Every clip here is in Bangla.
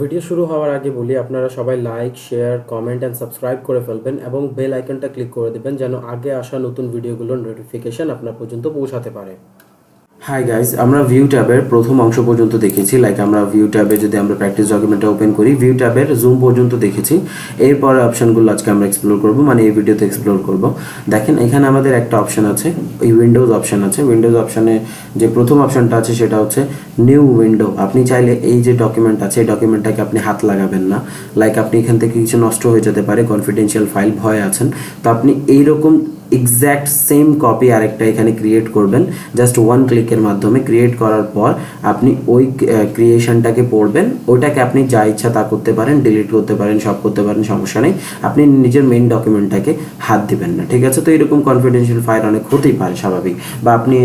ভিডিও শুরু হওয়ার আগে বলি আপনারা সবাই like share comment and subscribe করে ফেলবেন এবং বেল আইকনটা ক্লিক করে দেবেন যেন আগে আসা নতুন ভিডিওগুলোর নোটিফিকেশন আপনার পর্যন্ত পৌঁছাতে পারে। হাই গাইস, আমরা ভিউ ট্যাবের প্রথম অংশ পর্যন্ত দেখেছি। আমরা ভিউ ট্যাবে যদি আমরা প্র্যাকটিস ডকুমেন্টটা ওপেন করি, ভিউ ট্যাবের জুম পর্যন্ত দেখেছি। এরপরে অপশনগুলো আজকে আমরা এক্সপ্লোর করব, মানে এই ভিডিওতে এক্সপ্লোর করব। দেখেন এখানে আমাদের একটা অপশন আছে, এই উইন্ডোজ অপশন আছে। উইন্ডোজ অপশনে যে প্রথম অপশনটা আছে সেটা হচ্ছে নিউ উইন্ডো। আপনি চাইলে এই যে ডকুমেন্ট আছে এই ডকুমেন্টটাকে আপনি হাত লাগাবেন না। আপনি এখান থেকে কিছু নষ্ট হয়ে যেতে পারে, কনফিডেন্সিয়াল ফাইল ভয় আছেন, তো আপনি এইরকম এক্স্যাক্ট সেম কপি আরেকটা এখানে ক্রিয়েট করবেন জাস্ট ওয়ান ক্লিকের মাধ্যমে। ক্রিয়েট করার পর আপনি ওই ক্রিয়েশনটাকে পড়বেন, ওইটাকে আপনি যা ইচ্ছা তা করতে পারেন, ডিলিট করতে পারেন, সব করতে পারেন, সমস্যা নেই। আপনি নিজের মেইন ডকুমেন্টটাকে হাত দিবেন না, ঠিক আছে? তো এরকম কনফিডেন্সিয়াল ফাইল অনেক হতেই পারে, স্বাভাবিক। বা আপনি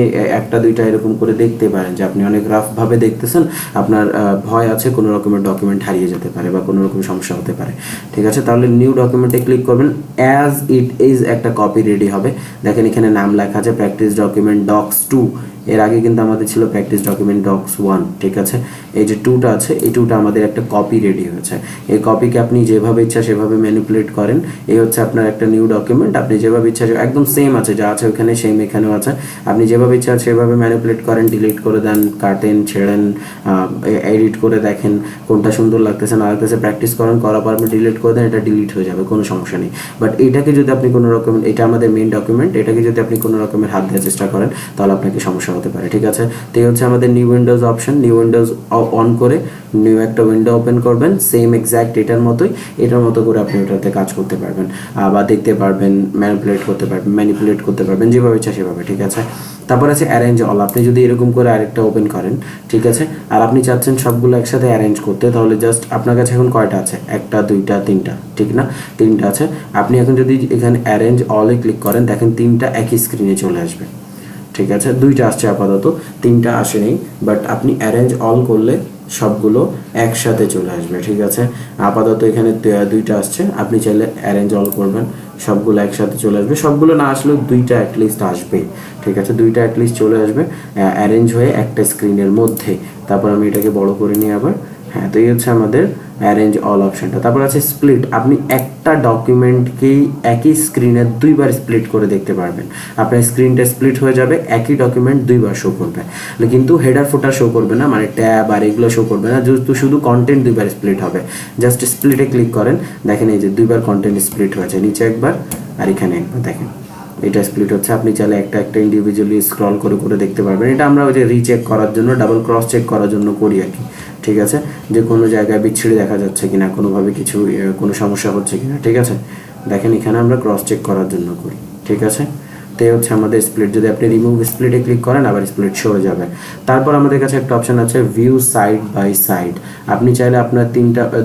একটা দুইটা এরকম করে দেখতে পারেন যে আপনি অনেক রাফভাবে দেখতেছেন, আপনার ভয় আছে কোনো রকমের ডকুমেন্ট হারিয়ে যেতে পারে বা কোনো রকম সমস্যা হতে পারে, ঠিক আছে? তাহলে নিউ ডকুমেন্টে ক্লিক করবেন, অ্যাজ ইট ইজ একটা কপি রেডি হবে। দেখেন এখানে নাম লেখা আছে প্র্যাকটিস ডকুমেন্ট ডক্স 2। এর আগে কিন্তু আমাদের ছিল প্র্যাকটিস ডকুমেন্ট ডক্স 1, ঠিক আছে? এই যে 2টা আছে, এই 2টা আমাদের একটা কপি রেডি হয়েছে। এই কপিকে আপনি যেভাবে ইচ্ছা সেভাবে ম্যানিপুলেট করেন। এই হচ্ছে আপনার একটা নিউ ডকুমেন্ট। আপনি যেভাবে ইচ্ছা একদম সেম আছে, যা আছে ওখানে সেম এখানেও আছে। আপনি যেভাবে ইচ্ছা সেভাবে ম্যানিপুলেট করেন, ডিলিট করে দেন, কাটেন, ছেড়েন, এডিট করে দেখেন কোনটা সুন্দর লাগতেছে না লাগতেছে, প্র্যাকটিস করেন, করার পর আপনি ডিলিট করে দেন, এটা ডিলিট হয়ে যাবে, কোনো সমস্যা নেই। বাট এটাকে যদি আপনি কোনো রকম, এটা আমাদের মেইন ডকুমেন্ট, এটাকে যদি আপনি কোনো রকমের হাত দেওয়ার চেষ্টা করেন তাহলে আপনাকে সমস্যা হতে পারে, ঠিক আছে? তো এই হচ্ছে আমাদের new Windows option. New Windows on করে নিউ একটা উইন্ডো ওপেন করবেন, সেম এক্স্যাক্ট এটার মতো করে আপনি ওটাতে কাজ করতে পারবেন বা দেখতে পারবেন, ম্যানিপুলেট করতে পারবেন যেভাবে ইচ্ছা সেভাবে, ঠিক আছে? তারপর আছে অ্যারেঞ্জ অল। আপনি যদি এরকম করে আরেকটা ওপেন করেন, ঠিক আছে, আর আপনি চাচ্ছেন সবগুলো একসাথে অ্যারেঞ্জ করতে, তাহলে জাস্ট আপনার কাছে এখন কয়টা আছে? একটা, দুইটা, তিনটা, ঠিক না? তিনটা আছে। আপনি এখন যদি এখানে অ্যারেঞ্জ অলে ক্লিক করেন, দেখেন তিনটা একই স্ক্রিনে চলে আসবে, ঠিক আছে? দুইটা আসছে আপাতত, তিনটা আসেনি। বাট আপনি অ্যারেঞ্জ অল করলে সবগুলো একসাথে চলে আসবে, ঠিক আছে? আপাতত এখানে দুইটা আসছে, আপনি চাইলে অ্যারেঞ্জ অল করবেন, সবগুলো একসাথে চলে আসবে। সবগুলো না আসলেও দুইটা অ্যাটলিস্ট আসবে, ঠিক আছে? দুইটা অ্যাটলিস্ট চলে আসবে অ্যারেঞ্জ হয়ে একটা স্ক্রিনের মধ্যে। তারপর আমি এটাকে বড় করে নিই আবার। হ্যাঁ, তো এই হচ্ছে আমাদের অ্যারেঞ্জ অল অপশনটা। তারপর আছে স্প্লিট। আপনি একটা ডকুমেন্টকেই একই স্ক্রিনে দুইবার স্প্লিট করে দেখতে পারবেন। আপনার স্ক্রিনটা স্প্লিট হয়ে যাবে, একই ডকুমেন্ট দুইবার শো করবে, কিন্তু হেডার ফুটার শো করবে না, মানে ট্যাব আর এগুলো শো করবে না, শুধু কন্টেন্ট দুইবার স্প্লিট হবে। জাস্ট স্প্লিটে ক্লিক করেন, দেখেন এই যে দুইবার কন্টেন্ট স্প্লিট হয়েছে, নিচে একবার আর এখানে একবার, দেখেন এটা স্প্লিট হচ্ছে। আপনি চাইলে একটা একটা ইন্ডিভিজুয়ালি স্ক্রল করে করে দেখতে পারবেন। এটা আমরা ওই যে রিচেক করার জন্য, ডাবল ক্রস চেক করার জন্য করি আর কি, ঠিক আছে? যে কোনো জায়গায় বিচ্ছিরি দেখা যাচ্ছে কিনা, কোনোভাবে কিছু কোনো সমস্যা হচ্ছে কিনা, ঠিক আছে? দেখেন এখানে আমরা ক্রস চেক করার জন্য করি, ঠিক আছে? তো এই হচ্ছে আমাদের স্প্লিট। যদি আপনি রিমুভ স্প্লিটে ক্লিক করেন আবার স্প্লিট শো হয়ে যাবে। তারপর আমাদের কাছে একটা অপশন আছে ভিউ সাইড বাই সাইড। আপনি চাইলে আপনার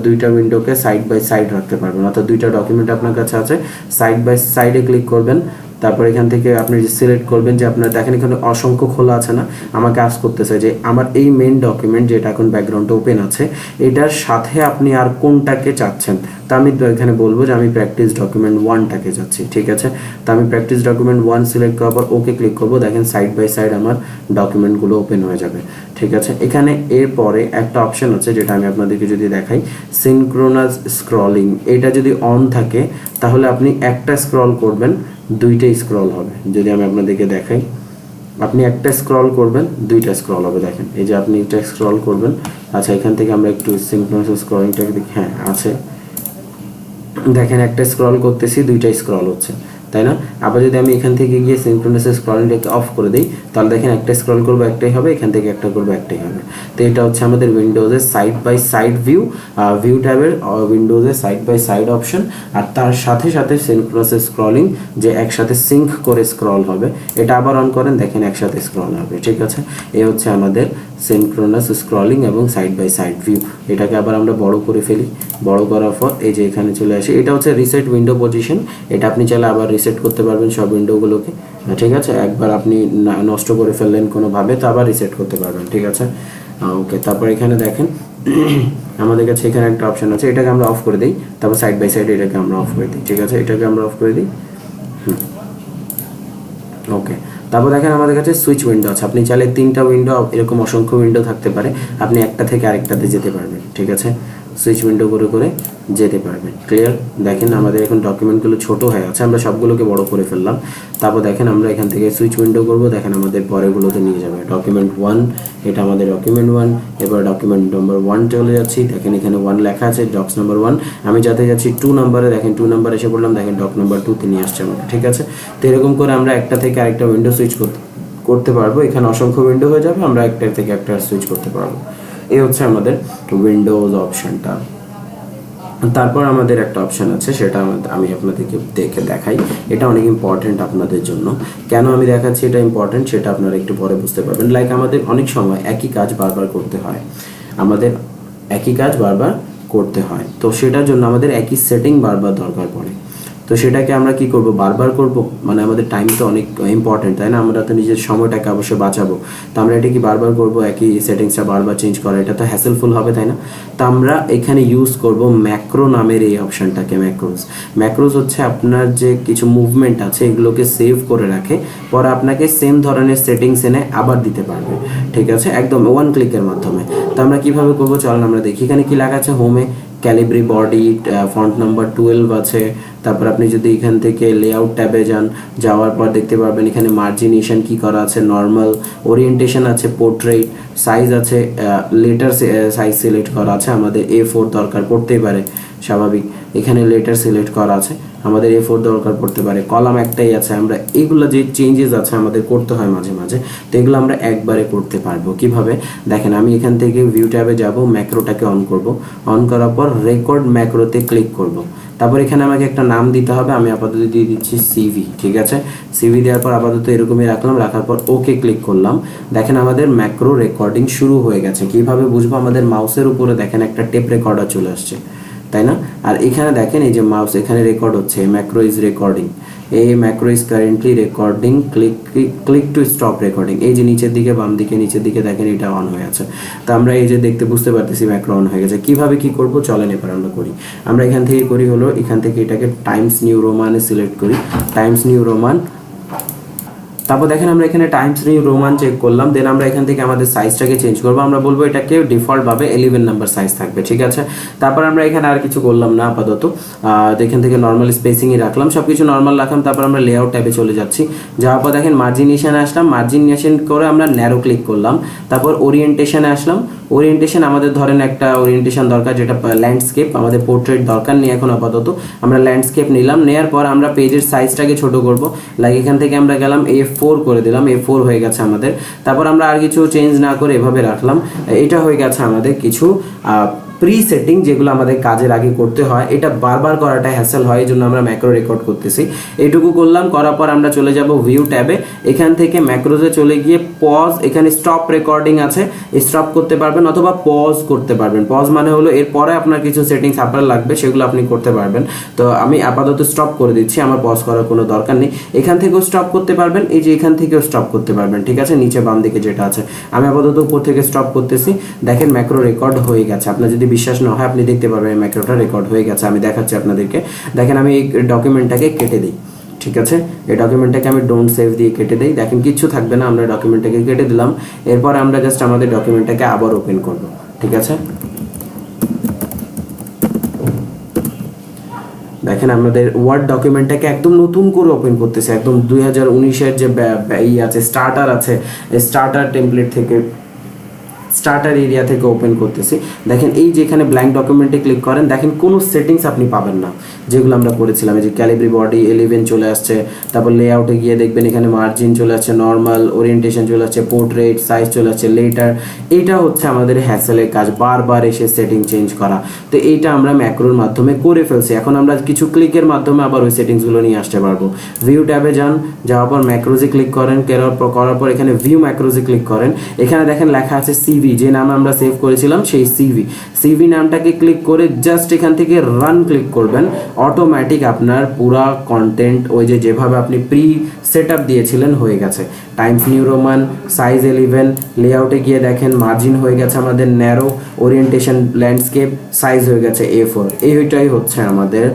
দুইটা উইন্ডোকে সাইড বাই সাইড রাখতে পারবেন, অর্থাৎ দুইটা ডকুমেন্ট আপনার কাছে আছে, সাইড বাই সাইডে ক্লিক করবেন। তারপর এখান থেকে আপনি সিলেক্ট করবেন যে আপনার, দেখেন এখানে অসংখ্য খোলা আছে না, আমাকে আস্ক করতেছে যে আমার এই মেইন ডকুমেন্ট যেটা এখন ব্যাকগ্রাউন্ডে ওপেন আছে এটার সাথে আপনি আর কোনটাকে চাচ্ছেন। তা আমি এখানে বলবো যে আমি প্র্যাকটিস ডকুমেন্ট 1টাকে চাচ্ছি, ঠিক আছে? তো আমি প্র্যাকটিস ডকুমেন্ট 1 সিলেক্ট করার পর ওকে ক্লিক করবো। দেখেন সাইড বাই সাইড আমার ডকুমেন্টগুলো ওপেন হয়ে যাবে, ঠিক আছে? এখানে এরপরে একটা অপশন আছে যেটা আমি আপনাদেরকে যদি দেখাই, সিনক্রোনাস স্ক্রলিং। এটা যদি অন থাকে তাহলে আপনি একটা স্ক্রল করবেন, দুইটাই স্ক্রল হবে। যদি আমি আপনাদেরকে দেখাই, আপনি একটা স্ক্রল করবেন, দুইটা স্ক্রল হবে। দেখেন এই যে আপনি এটা স্ক্রল করবেন, আচ্ছা এখান থেকে আমরা একটু সিনক্রোনাস স্ক্রলিংটাকে দেখি, হ্যাঁ আছে, দেখেন একটা স্ক্রল করতেছি, দুইটা স্ক্রল হচ্ছে, তাই না? আবার যদি আমি এখান থেকে গিয়ে সিনক্রোনাস স্ক্রলিংটাকে অফ করে দিই তাহলে দেখেন একটা স্ক্রল করবো একটাই হবে, এখান থেকে একটা করবো একটাই হবে। তো এটা হচ্ছে আমাদের উইন্ডোজের side by side view, view ট্যাবের উইন্ডোজের সাইড বাই সাইড অপশন। আর তার সাথে সাথে সিনক্রোনাস স্ক্রলিং, যে একসাথে সিঙ্ক করে স্ক্রল হবে, এটা আবার অন করেন, দেখেন একসাথে স্ক্রল হবে, ঠিক আছে? এই হচ্ছে আমাদের সিনক্রোনাস স্ক্রলিং এবং সাইড বাই সাইড ভিউ। এটাকে আবার আমরা বড় করে ফেলি, বড় করার পর এই যে এখানে চলে আসে, এটা হচ্ছে রিসেট উইন্ডো পজিশন। এটা আপনি চাইলে আবার রিসেট করতে পারবেন সব উইন্ডোগুলোকে, ঠিক আছে? একবার আপনি নষ্ট করে ফেললেন কোনোভাবে, তো আবার রিসেট করতে পারবেন, ঠিক আছে? ওকে, তারপর এখানে দেখেন আমাদের কাছে এখানে একটা অপশন আছে, এটাকে আমরা অফ করে দিই। তারপর সাইড বাই সাইড এটাকে আমরা অফ করে দিই, ঠিক আছে? এটাকে আমরা অফ করে দিই, ওকে। তারপর দেখেন আমাদের কাছে সুইচ উইন্ডো আছে। আপনি চাইলে তিনটা উইন্ডো, এরকম অসংখ্য উইন্ডো থাকতে পারে, আপনি একটা থেকে আরেকটাতে যেতে পারবেন, ঠিক আছে? সুইচ উইন্ডো করে করে যেতে পারবেন। ক্লিয়ার? দেখেন আমাদের এখন ডকুমেন্টগুলো ছোট হয়ে আছে, আমরা সবগুলোকে বড় করে ফেললাম। তারপর দেখেন আমরা এখান থেকে সুইচ উইন্ডো করব, দেখেন আমাদের পরেগুলোতে নিয়ে যাবে। ডকুমেন্ট 1, এটা আমাদের ডকুমেন্ট 1। এবার ডকুমেন্ট নম্বর 1 চলে যাচ্ছি, দেখেন এখানে 1 লেখা আছে, ডক্স নাম্বার 1। আমি যাতে যাচ্ছি 2 নাম্বারে, দেখেন 2 নাম্বার এসে পড়লাম, দেখেন ডক নাম্বার 2 তে নিয়ে আসছে আমাকে। ঠিক আছে? তো এরকম করে আমরা একটা থেকে আরেকটা উইন্ডো সুইচ করতে পারবো। এখানে অসংখ্য উইন্ডো হয়ে যাবে, আমরা একটা থেকে একটা সুইচ করতে পারবো। এই হচ্ছে আমাদের উইন্ডোজ অপশনটা। তারপর আমাদের একটা অপশান আছে, সেটা আমি আপনাদেরকে দেখাই। এটা অনেক ইম্পর্টেন্ট আপনাদের জন্য। কেন আমি দেখাচ্ছি এটা ইম্পর্টেন্ট সেটা আপনারা একটু পরে বুঝতে পারবেন। লাইক আমাদের অনেক সময় একই কাজ বারবার করতে হয়, তো সেটার জন্য আমাদের একই সেটিং বারবার দরকার পড়ে। তো সেটাকে আমরা কি করব, বারবার করব, মানে আমাদের টাইম তো অনেক ইম্পর্টেন্ট, তাই না? আমরা তো নিজের সময়টাকে অবশ্যই বাঁচাবো। তো আমরা এটা কি বারবার করব, একই সেটিংসটা বারবার চেঞ্জ করা, এটা তো হ্যাসেলফুল হবে, তাই না? তো আমরা এখানে ইউজ করব ম্যাক্রো নামের এই অপশনটাকে। ম্যাক্রোস হচ্ছে আপনার যে কিছু মুভমেন্ট আছে এগুলোকে সেভ করে রাখে, পরে আপনাকে সেম ধরনের সেটিংস এনে আবার দিতে পারবে। ঠিক আছে? একদম 1 ক্লিকের মাধ্যমে। তো আমরা কিভাবে করব চলেন আমরা দেখি। এখানে কি লেখা আছে, হোমে ক্যালিব্রি বডি, ফন্ট নাম্বার 12 আছে। তারপর আপনি যদি এখান থেকে লেআউট ট্যাবে যাওয়ার পর দেখতে পারবেন এখানে মার্জিনেশন কি করা আছে, নর্মাল, ওরিয়েন্টেশন আছে, পোর্ট্রেট, সাইজ আছে, লেটার সাইজ সিলেক্ট করা আছে। আমাদের A4 দরকার পড়তেই পারে, স্বাভাবিক। এখানে লেটার সিলেক্ট করা আছে, আমাদের A4 দরকার পড়তে পারে। কলাম একটাই আছে, আমরা এগুলো যে চেঞ্জেস আছে আমাদের করতে হয় মাঝে মাঝে, তো এগুলো আমরা একবারে করতে পারবো। কিভাবে দেখেন, আমি এখান থেকে ভিউ ট্যাবে যাব, ম্যাক্রোটাকে অন করব। অন করার পর রেকর্ড ম্যাক্রোতে ক্লিক করব। তারপর এখানে আমাকে একটা নাম দিতে হবে, আমি আপাতত দিয়ে দিচ্ছি সিভি। ঠিক আছে? সিভি দেওয়ার পর আপাতত এরকমই রাখলাম, রাখার পর ওকে ক্লিক করলাম। দেখেন আমাদের ম্যাক্রো রেকর্ডিং শুরু হয়ে গেছে। কিভাবে বুঝবো, আমাদের মাউসের উপরে দেখেন একটা টেপ রেকর্ডার চলে আসছে, তাই না? আর এখানে দেখেন এই যে মাউস এখানে রেকর্ড হচ্ছে, ম্যাক্রো ইজ রেকর্ডিং, এই macro is currently recording, click to stop recording. এই যে নিচের দিকে, বাম দিকে, নিচের দিকে দেখেন এটা অন হয়ে আছে। তো আমরা এই যে দেখতে বুঝতে পারতেছি ম্যাক্রো অন হয়ে গেছে। কিভাবে কি করব চলেন এবার আমরা করি। আমরা এখান থেকে করি হলো, এখান থেকে এটাকে টাইমস নিউ রোমানে সিলেক্ট করি, টাইমস নিউ রোমান। তারপর দেখেন আমরা এখানে টাইমস নিউ রোমান চেক করলাম, দেন আমরা এখান থেকে আমাদের সাইজটাকে চেঞ্জ করবো। আমরা বলবো এটাকে ডিফল্টভাবে 11 নাম্বার সাইজ থাকবে। ঠিক আছে? তারপর আমরা এখানে আর কিছু করলাম না আপাতত, এখান থেকে নর্মাল স্পেসিংই রাখলাম, সব কিছু নর্মাল রাখলাম। তারপর আমরা লেআউট ট্যাবে চলে যাচ্ছি, যাওয়ার পর দেখেন মার্জিনেশনে আসলাম, মার্জিনেশন করে আমরা ন্যারো ক্লিক করলাম। তারপর ওরিয়েন্টেশনে আসলাম, ওরিয়েন্টেশন আমাদের ধরেন একটা ওরিয়েন্টেশন দরকার যেটা ল্যান্ডস্কেপ, আমাদের পোর্ট্রেট দরকার নেই এখন আপাতত, আমরা ল্যান্ডস্কেপ নিলাম। নেওয়ার পর আমরা পেজের সাইজটাকে ছোট করব, লাইক এখান থেকে আমরা গেলাম A4 করে দিলাম, A4 হয়ে গেছে আমাদের। তারপর আমরা আর কিছু চেঞ্জ না করে এভাবে রাখলাম। এটা হয়ে গেছে আমাদের কিছু প্রি সেটিং যেগুলো আমাদের কাজের আগে করতে হয়, এটা বারবার করাটা হ্যাসেল হয়, এই জন্য আমরা ম্যাক্রো রেকর্ড করতেছি। এইটুকু করলাম, করার পর আমরা চলে যাব ভিউ ট্যাবে। এখান থেকে ম্যাক্রোজে চলে গিয়ে পজ, এখানে স্টপ রেকর্ডিং আছে, স্টপ করতে পারবেন অথবা পজ করতে পারবেন। পজ মানে হলো এরপরে আপনার কিছু সেটিংস আপনার লাগবে, সেগুলো আপনি করতে পারবেন। তো আমি আপাতত স্টপ করে দিচ্ছি, আমার পজ করার কোনো দরকার নেই। এখান থেকেও স্টপ করতে পারবেন, এই যে এখান থেকেও স্টপ করতে পারবেন। ঠিক আছে? নিচে বাম দিকে যেটা আছে, আমি আপাতত উপর থেকে স্টপ করতেছি। দেখেন ম্যাক্রো রেকর্ড হয়ে গেছে। আপনার যদি বিশ্বাস না হয় আপনি দেখতে পারবেন ম্যাক্রোটা রেকর্ড হয়ে গেছে। আমি দেখাচ্ছি আপনাদেরকে। দেখেন আমি এই ডকুমেন্টটাকে কেটে দিই। ঠিক আছে? এই ডকুমেন্টটাকে আমি ডোন্ট সেভ দিয়ে কেটে দিই। দেখেন কিচ্ছু থাকবে না, আমরা ডকুমেন্টটাকে কেটে দিলাম। এরপর আমরা জাস্ট আমাদের ডকুমেন্টটাকে আবার ওপেন করব। ঠিক আছে? দেখেন আমাদের ওয়ার্ড ডকুমেন্টটাকে একদম নতুন করে ওপেন করতেছে, একদম 2019-এর যে আছে স্টার্টার আছে, স্টার্টার টেমপ্লেট থেকে, স্টার্টার এরিয়া থেকে ওপেন করতেছি। দেখেন এই যে এখানে ব্ল্যাঙ্ক ডকুমেন্টে ক্লিক করেন, দেখেন কোনো সেটিংস আপনি পাবেন না যেগুলো আমরা করেছিলাম। এই যে ক্যালিব্রি বডি 11 চলে আসছে, তারপর লেআউটে গিয়ে দেখবেন এখানে মার্জিন চলে আসছে, নর্মাল, ওরিয়েন্টেশন চলে আসছে, পোর্ট্রেট, সাইজ চলে আসছে, লেটার। এইটা হচ্ছে আমাদের হ্যাসেলের কাজ, বারবার এসে সেটিং চেঞ্জ করা। তো এইটা আমরা ম্যাক্রোর মাধ্যমে করে ফেলছি। এখন আমরা কিছু ক্লিকের মাধ্যমে আবার ওই সেটিংসগুলো নিয়ে আসতে পারবো। ভিউ ট্যাবে যান, যাওয়ার পর ম্যাক্রোজে ক্লিক করেন, করার পর এখানে ভিউ ম্যাক্রোজে ক্লিক করেন। এখানে দেখেন লেখা আছে সিভি, যে নাম আমরা সেভ করেছিলাম সেই সিভি নামটাকে ক্লিক করে জাস্ট এখান থেকে রান ক্লিক করবেন। অটোমেটিক আপনার পুরা কন্টেন্ট ওই যেভাবে আপনি প্রি সেট আপ দিয়েছিলেন হয়ে গেছে। টাইমস নিউ রোমান, সাইজ 11, লেআউটে গিয়ে দেখেন মার্জিন হয়ে গেছে আমাদের ন্যারো, ওরিয়েন্টেশন ল্যান্ডস্কেপ, সাইজ হয়ে গেছে A4। এইটাই হচ্ছে আমাদের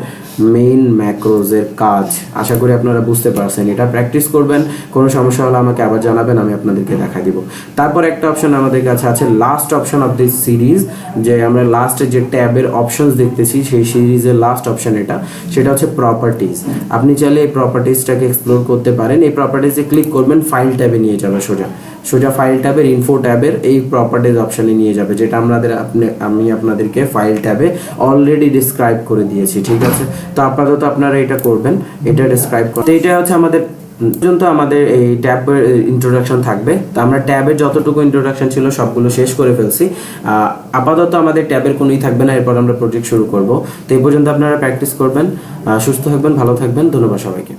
মেইন ম্যাক্রোজের কাজ। আশা করি আপনারা বুঝতে পারছেন। এটা প্র্যাকটিস করবেন, কোনো সমস্যা হলে আমাকে আবার জানাবেন, আমি আপনাদেরকে দেখাই দিব। তারপর একটা অপশন আমাদের কাছে আছে, last option of this series, যে আমরা লাস্টে যে ট্যাবের অপশনস দেখতেছি সেই সিরিজের লাস্ট অপশন এটা, সেটা হচ্ছে প্রপার্টিজ। আপনি চাইলে এই প্রপার্টিজটাকে এক্সপ্লোর করতে পারেন। এই প্রপার্টিজে ক্লিক করবেন, ফাইল ট্যাবে নিয়ে যাবে, সোজা ফাইল ট্যাবের ইনফো ট্যাবের এই প্রপার্টিজ অপশনে নিয়ে যাবে, যেটা আমি আপনাদেরকে ফাইল ট্যাবে অলরেডি ডিসক্রাইব করে দিয়েছি, ঠিক আছে। তো আপাতত আপনারা এটা করবেন, এটা ডিসক্রাইব করতে। এটা হচ্ছে আমাদের পর্যন্ত আমাদের এই ট্যাবের ইন্ট্রোডাকশন থাকবে। তো আমরা ট্যাবের যতটুকু ইন্ট্রোডাকশন ছিল সবগুলো শেষ করে ফেলছি। আপাতত আমাদের ট্যাবের কোনোই থাকবে না, এরপর আমরা প্রজেক্ট শুরু করব। তো এই পর্যন্ত আপনারা প্র্যাকটিস করবেন। সুস্থ থাকবেন, ভালো থাকবেন। ধন্যবাদ সবাইকে।